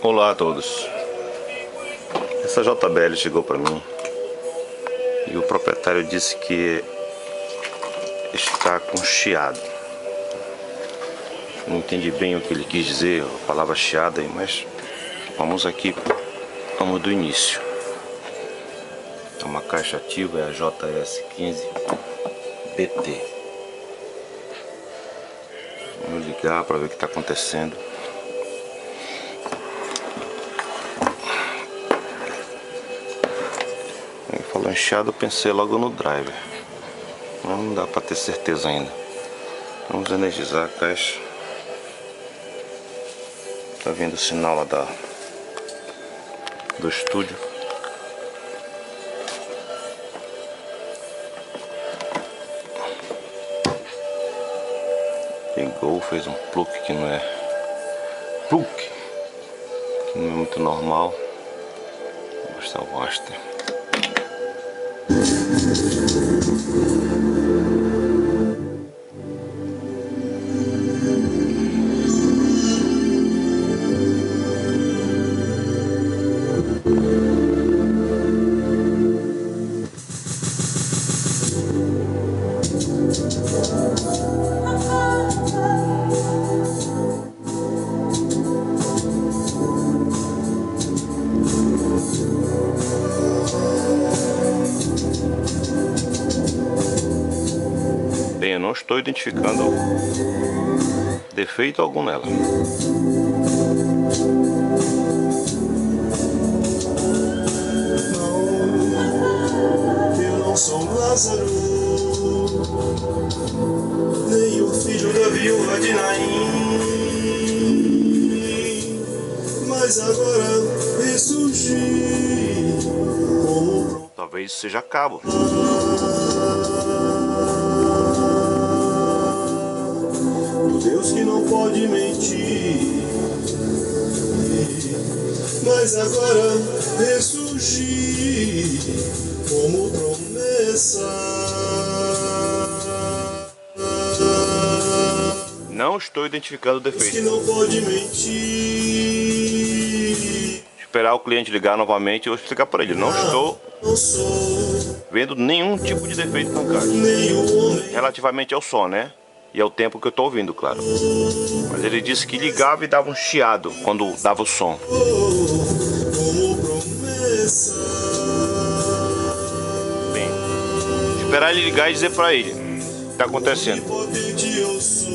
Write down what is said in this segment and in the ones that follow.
Olá a todos. Essa JBL chegou para mim e o proprietário disse que está com chiado. Não entendi bem o que ele quis dizer, a palavra chiado aí, mas vamos do início. É uma caixa ativa, é a JS15BT. Vamos ligar para ver o que está acontecendo. Falou em chiado, eu pensei logo no driver, mas não dá para ter certeza ainda. Vamos energizar a caixa. Tá vendo o sinal lá do estúdio. Pegou, fez um pluque que não é muito normal. Vou mostrar o master. Bem, eu não estou identificando defeito algum nela. Eu não sou Lázaro, nem o filho da viúva de Naim, mas agora ressurgi como... Talvez seja cabo. Deus que não pode mentir, mas agora ressurgi como promessa. Não estou identificando o Deus que defeito. não pode mentir. Esperar o cliente ligar novamente e eu explicar para ele. Não estou Não sou vendo nenhum tipo de defeito na caixa. nenhum homem. Relativamente ao som, né? E ao tempo que eu estou ouvindo, claro. Mas ele disse que ligava e dava um chiado quando dava o som. Como promessa. Bem, esperar ele ligar e dizer para ele o que está acontecendo. Potente eu sou.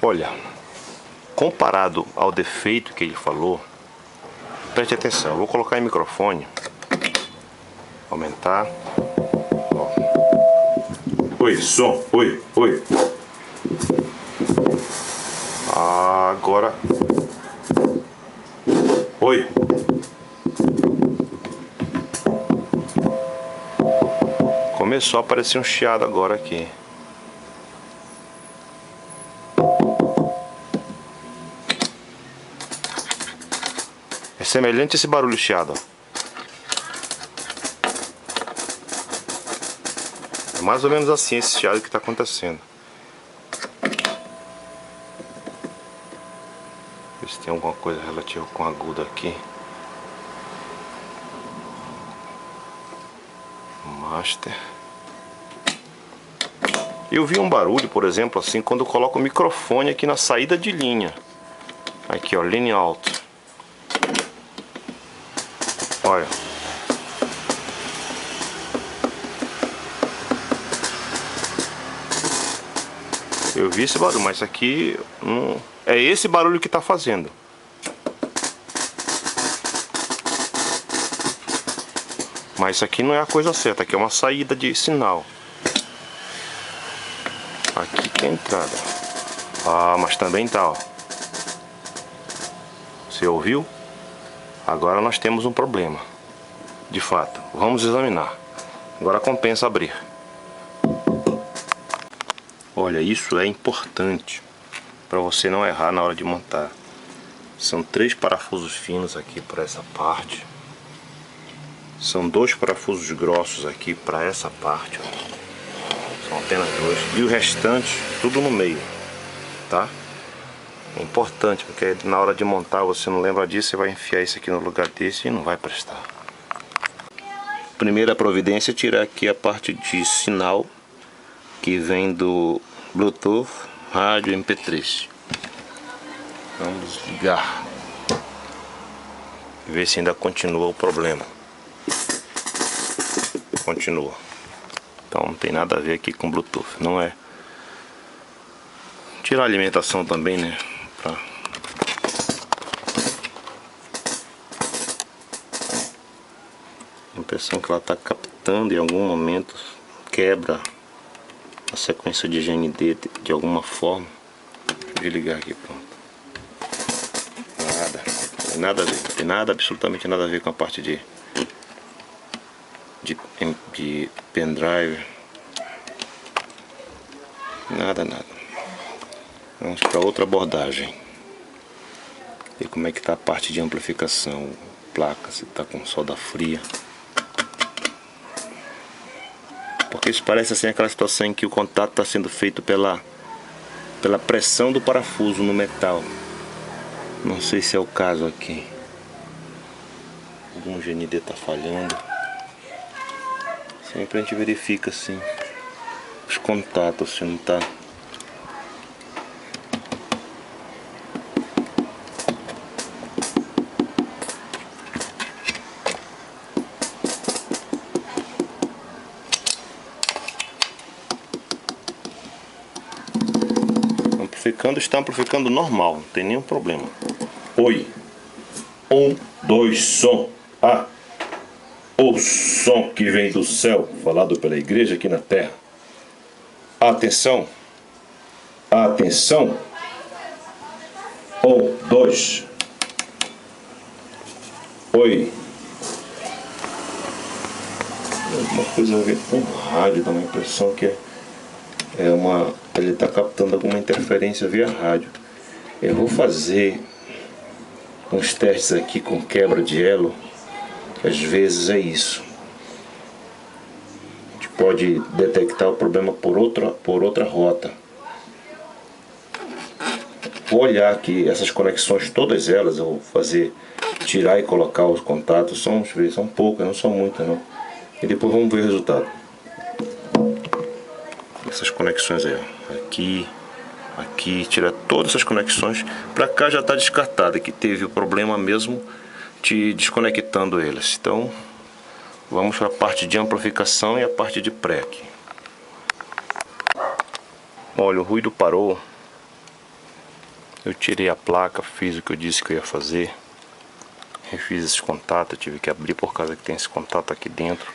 Olha, comparado ao defeito que ele falou, preste atenção. Eu vou colocar em microfone, aumentar. Oi, som, oi. Agora. Oi. Começou a aparecer um chiado agora aqui. É semelhante a esse barulho chiado, ó. Mais ou menos assim esse chiado que está acontecendo. Ver se tem alguma coisa relativa com agudo aqui. Master. Eu vi um barulho, por exemplo, assim, quando eu coloco o microfone aqui na saída de linha. Aqui, ó, line alto. Olha. Eu vi esse barulho, mas aqui não é esse barulho que está fazendo. Mas isso aqui não é a coisa certa, aqui é uma saída de sinal. Aqui que é a entrada. Ah, mas também tá, ó. Você ouviu? Agora nós temos um problema. De fato, vamos examinar. Agora compensa abrir. Olha, isso é importante para você não errar na hora de montar. São 3 parafusos finos aqui para essa parte. São 2 parafusos grossos aqui para essa parte, ó. São apenas 2. E o restante tudo no meio, tá? É importante, porque na hora de montar você não lembra disso, você vai enfiar isso aqui no lugar desse e não vai prestar. Primeira providência é tirar aqui a parte de sinal que vem do Bluetooth, rádio MP3. Vamos ligar. Ver se ainda continua o problema. Continua. Então não tem nada a ver aqui com Bluetooth. Não é. Tirar a alimentação também, né? A impressão que ela está captando em algum momento quebra a sequência de GND de alguma forma. Deixa eu desligar aqui, pronto. Nada a ver, não tem nada, absolutamente nada a ver com a parte de pendrive. Nada. Vamos para outra abordagem. E como é que está a parte de amplificação, placa, se está com solda fria. Porque isso parece assim aquela situação em que o contato está sendo feito pela pressão do parafuso no metal. Não sei se é o caso aqui. Algum GND está falhando. Sempre a gente verifica assim os contatos, se não está. Está amplificando normal, não tem nenhum problema. Oi, 1, 2, som. O som que vem do céu, falado pela igreja aqui na terra. Atenção. 1, 2. Oi. Alguma coisa a ver com o rádio, dá uma impressão que ele está captando alguma interferência via rádio. Eu vou fazer uns testes aqui com quebra de elo. Às vezes é isso. A gente pode detectar o problema por outra rota. Vou olhar aqui essas conexões, todas elas eu vou fazer, tirar e colocar os contatos. São poucas, não são muitas não. E depois vamos ver o resultado. Essas conexões aí, aqui, tirar todas essas conexões. Para cá já está descartado, que teve o problema mesmo te desconectando eles. Então vamos para a parte de amplificação e a parte de pré aqui. Olha, o ruído parou. Eu tirei a placa, fiz o que eu disse que eu ia fazer. Refiz esse contato, eu tive que abrir por causa que tem esse contato aqui dentro.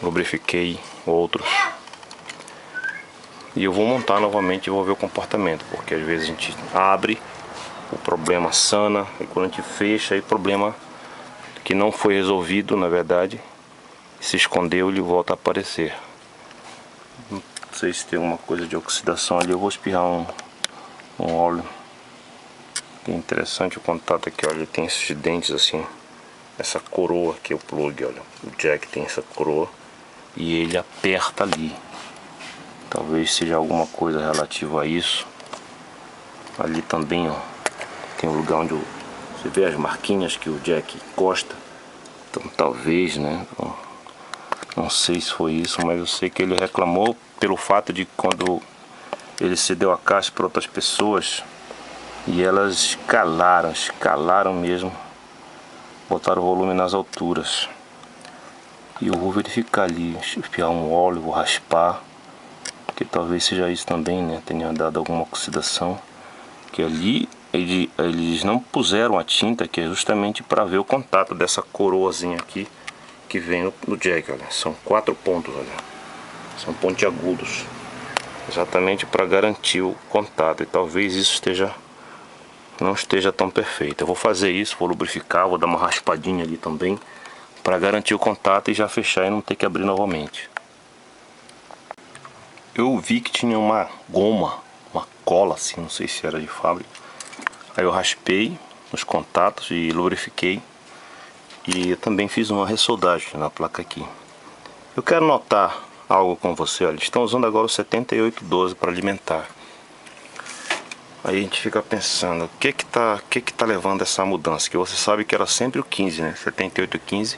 Lubrifiquei outros. E eu vou montar novamente e vou ver o comportamento, porque às vezes a gente abre, o problema sana, e quando a gente fecha, aí o problema que não foi resolvido, na verdade, se escondeu, ele volta a aparecer. Não sei se tem alguma coisa de oxidação ali, eu vou espirrar um óleo. É interessante o contato aqui, olha, ele tem esses dentes assim, essa coroa aqui, o plug, olha, o jack tem essa coroa e ele aperta ali. Talvez seja alguma coisa relativa a isso. Ali também, ó, tem um lugar onde você vê as marquinhas que o jack encosta. Então talvez, né, não sei se foi isso, mas eu sei que ele reclamou pelo fato de quando ele cedeu a caixa para outras pessoas e elas escalaram mesmo, botaram o volume nas alturas. E eu vou verificar ali, enfiar um óleo, vou raspar, que talvez seja isso também, né, tenha dado alguma oxidação, que ali eles não puseram a tinta, que é justamente para ver o contato dessa coroazinha aqui que vem no jack, olha, são 4 pontos, olha, são pontiagudos, exatamente para garantir o contato, e talvez isso não esteja tão perfeito. Eu vou fazer isso, vou lubrificar, vou dar uma raspadinha ali também, para garantir o contato e já fechar e não ter que abrir novamente. Eu vi que tinha uma goma, uma cola assim, não sei se era de fábrica. Aí eu raspei os contatos e lubrifiquei. E eu também fiz uma ressoldagem na placa aqui. Eu quero notar algo com você, olha. Estão usando agora o 7812 para alimentar. Aí a gente fica pensando, o que que tá levando essa mudança? Que você sabe que era sempre o 15, né? 7815,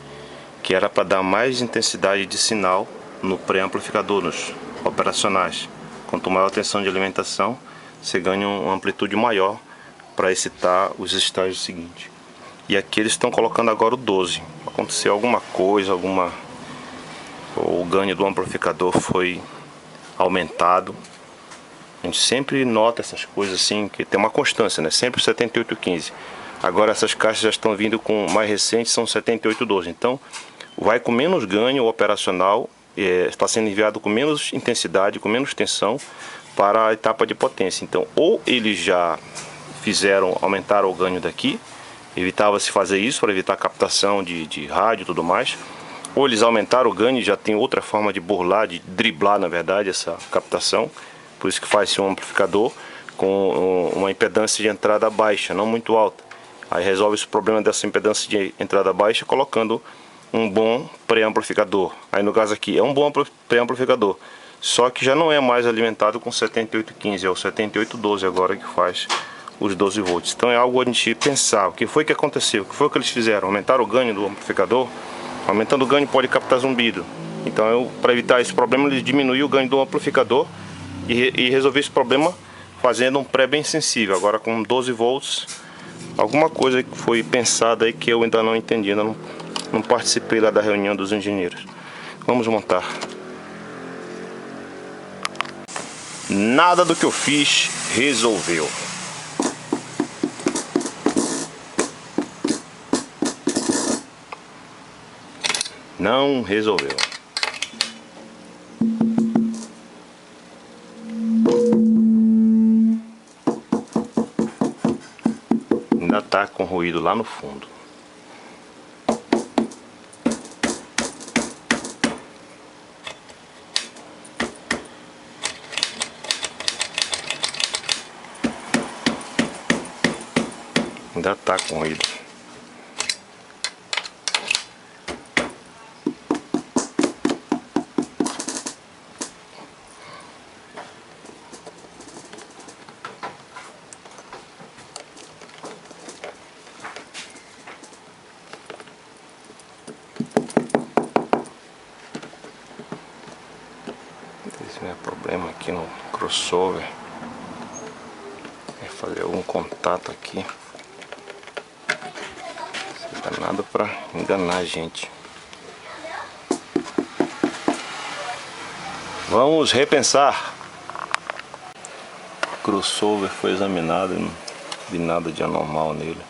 que era para dar mais intensidade de sinal no pré-amplificador, nos operacionais. Quanto maior a tensão de alimentação, você ganha uma amplitude maior para excitar os estágios seguintes. E aqui eles estão colocando agora o 12. Aconteceu alguma coisa, o ganho do amplificador foi aumentado. A gente sempre nota essas coisas assim, que tem uma constância, né? Sempre 7815. Agora essas caixas já estão vindo com mais recentes, são 7812. Então vai com menos ganho operacional, está sendo enviado com menos intensidade, com menos tensão para a etapa de potência. Então ou eles já aumentaram o ganho daqui, evitava-se fazer isso para evitar captação de rádio e tudo mais, ou eles aumentaram o ganho e já tem outra forma de burlar, de driblar na verdade essa captação. Por isso que faz-se um amplificador com uma impedância de entrada baixa, não muito alta. Aí resolve esse problema dessa impedância de entrada baixa colocando um bom pré-amplificador. Aí no caso aqui é um bom pré-amplificador, só que já não é mais alimentado com 7815, é o 7812 agora que faz os 12 volts. Então é algo a gente pensar, o que foi que aconteceu, o que foi que eles fizeram? Aumentaram o ganho do amplificador? Aumentando o ganho pode captar zumbido. Então para evitar esse problema eles diminuíram o ganho do amplificador e resolver esse problema fazendo um pré bem sensível, agora com 12 volts. Alguma coisa que foi pensada aí que eu ainda não entendi, ainda não participei lá da reunião dos engenheiros. Vamos montar. Nada do que eu fiz resolveu. Não resolveu. Ainda tá com ruído lá no fundo. Ainda tá com ruído. Esse é o problema aqui no crossover. É fazer algum contato aqui. Não dá nada pra enganar a gente. Vamos repensar. O crossover foi examinado e não vi nada de anormal nele.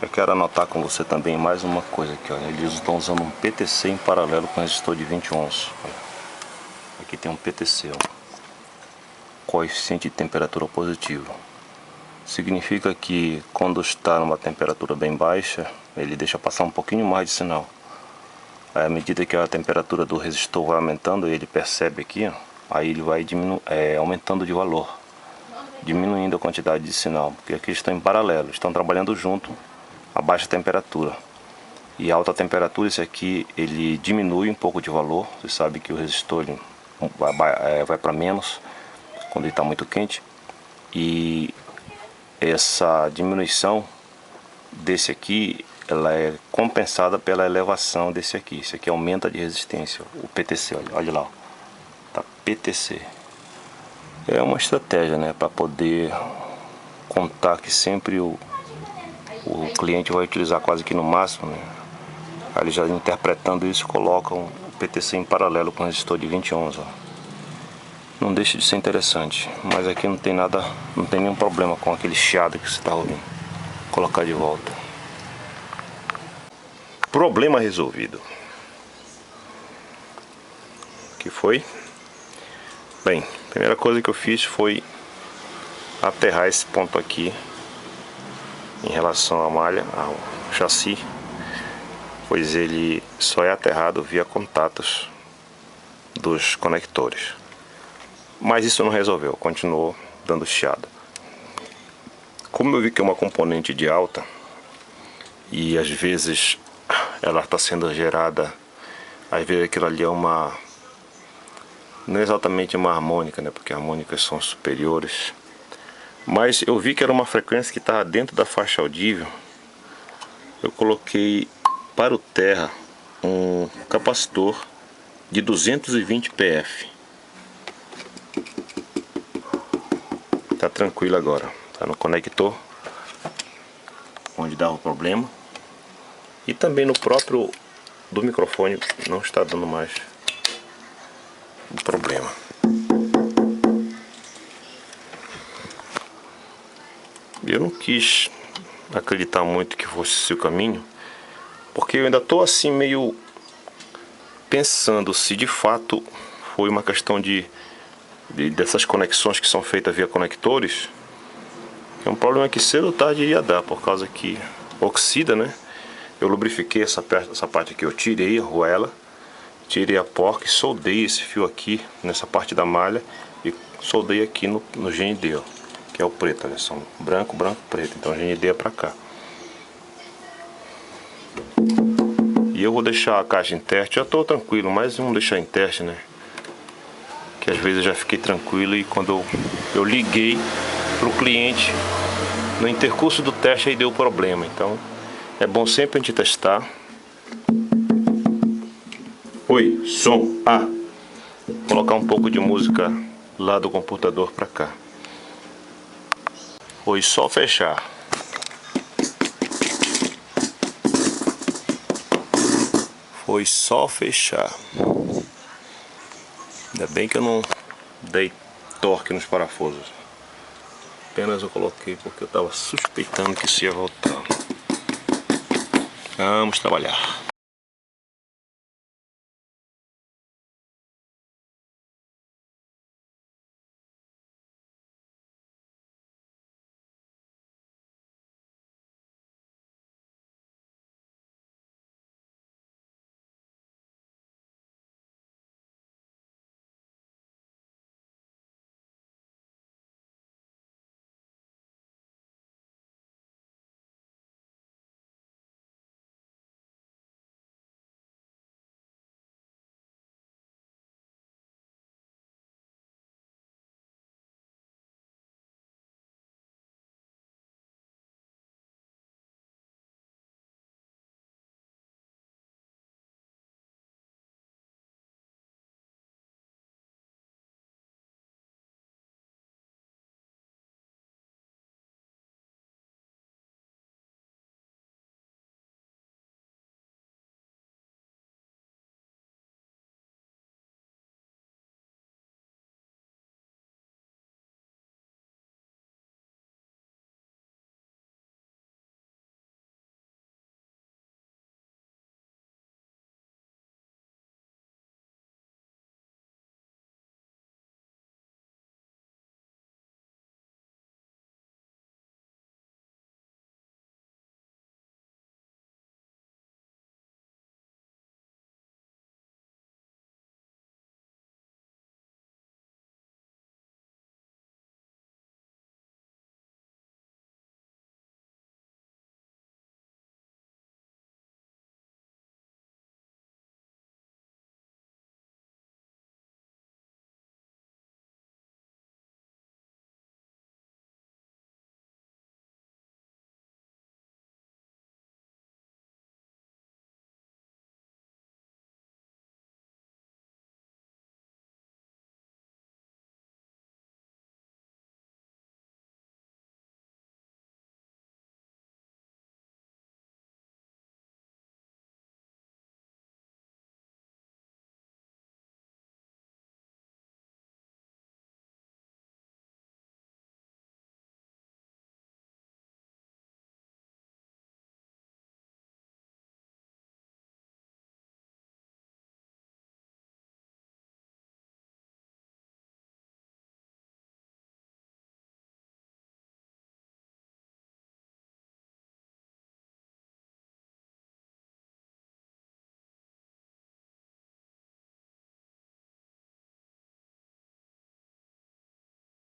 Eu quero anotar com você também mais uma coisa aqui, olha. Eles estão usando um PTC em paralelo com resistor de 20 ohms. Olha. Aqui tem um PTC, ó. Coeficiente de temperatura positivo. Significa que quando está numa temperatura bem baixa, ele deixa passar um pouquinho mais de sinal. Aí, à medida que a temperatura do resistor vai aumentando, ele percebe aqui, ó, aí ele vai aumentando de valor, diminuindo a quantidade de sinal, porque aqui estão em paralelo, estão trabalhando junto a baixa temperatura. E a alta temperatura, esse aqui, ele diminui um pouco de valor. Você sabe que o resistor vai para menos quando ele está muito quente. E essa diminuição desse aqui, ela é compensada pela elevação desse aqui. Esse aqui aumenta de resistência, o PTC, olha lá, ó. Tá PTC. É uma estratégia, né, para poder contar que sempre o cliente vai utilizar quase que no máximo, né? Aí ele já interpretando isso, colocam o PTC em paralelo com o resistor de 20 ohms, ó. Não deixa de ser interessante, mas aqui não tem nada, não tem nenhum problema com aquele chiado que você está ouvindo. Vou colocar de volta. Problema resolvido. O que foi? Bem, a primeira coisa que eu fiz foi aterrar esse ponto aqui em relação à malha, ao chassi, pois ele só é aterrado via contatos dos conectores. Mas isso não resolveu, continuou dando chiado. Como eu vi que é uma componente de alta e às vezes ela está sendo gerada, às vezes aquilo ali é Não é exatamente uma harmônica, né? Porque harmônicas são superiores. Mas eu vi que era uma frequência que estava dentro da faixa audível. Eu coloquei para o terra um capacitor de 220 PF. Tá tranquilo agora. Tá no conector onde dava o problema. E também no próprio do microfone não está dando mais um problema. Eu não quis acreditar muito que fosse esse o caminho, porque eu ainda estou assim meio pensando se de fato foi uma questão dessas conexões que são feitas via conectores. É um problema que cedo ou tarde iria dar, por causa que oxida, né? Eu lubrifiquei essa parte aqui, eu tirei a arruela, tirei a porca e soldei esse fio aqui nessa parte da malha e soldei aqui no GND, ó, que é o preto, né? São branco, branco, preto. Então o GND é pra cá. E eu vou deixar a caixa em teste. Já estou tranquilo, mas vamos deixar em teste, né? Que às vezes eu já fiquei tranquilo e quando eu liguei pro cliente no intercurso do teste aí deu problema. Então é bom sempre a gente testar. Oi, som. Vou colocar um pouco de música lá do computador pra cá. Foi só fechar. Foi só fechar. Ainda bem que eu não dei torque nos parafusos. Apenas eu coloquei porque eu estava suspeitando que isso ia voltar. Vamos trabalhar.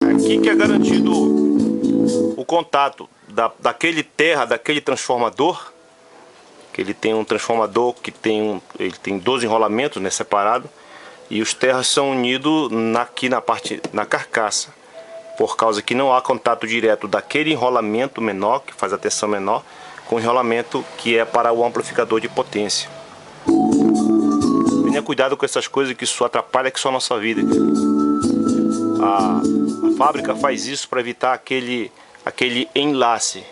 Aqui que é garantido o contato daquele terra, daquele transformador, que ele tem um transformador que ele tem 12 enrolamentos, né, separado, e os terras são unidos aqui na carcaça, por causa que não há contato direto daquele enrolamento menor, que faz a tensão menor, com o enrolamento que é para o amplificador de potência. Tenha cuidado com essas coisas, que isso atrapalha a nossa vida. A fábrica faz isso para evitar aquele enlace,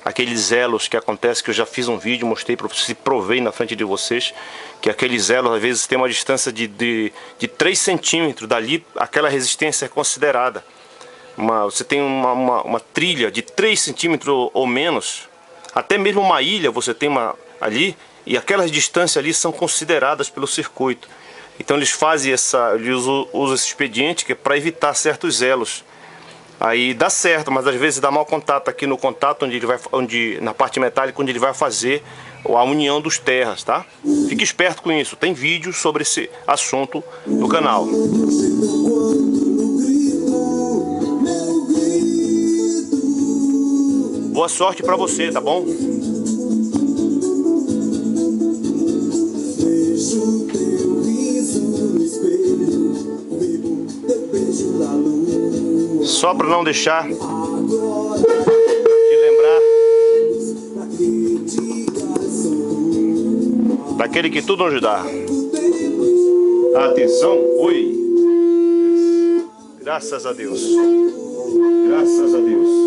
aqueles elos que acontece, que eu já fiz um vídeo, mostrei para vocês, provei na frente de vocês, que aqueles elos às vezes tem uma distância de 3 centímetros, dali aquela resistência é considerada. Você tem uma trilha de 3 centímetros ou menos, até mesmo uma ilha você tem ali, e aquelas distâncias ali são consideradas pelo circuito. Então eles fazem usam esse expediente que é para evitar certos elos. Aí dá certo, mas às vezes dá mau contato aqui no contato na parte metálica, onde ele vai fazer a união dos terras, tá? Fique esperto com isso, tem vídeo sobre esse assunto no canal. Boa sorte pra você, tá bom? Só para não deixar de lembrar daquele que tudo nos dá. Atenção, oi. Graças a Deus. Graças a Deus.